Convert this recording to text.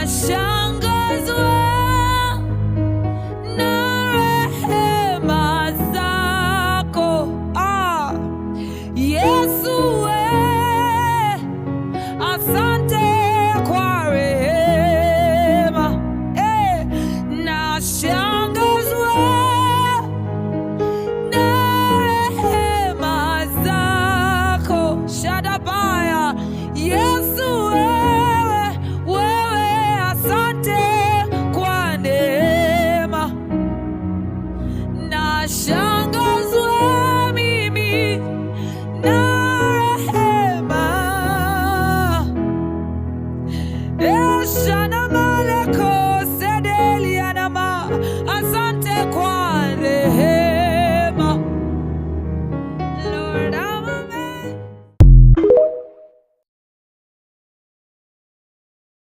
nashangazwa na rehema zako. Yesu we, asante kwa rehema. Nashangazwa na rehema zako. Shadabaya. Yesu wewe, asante kwa neema. Nashangazwa mimi na rehema. Shanama.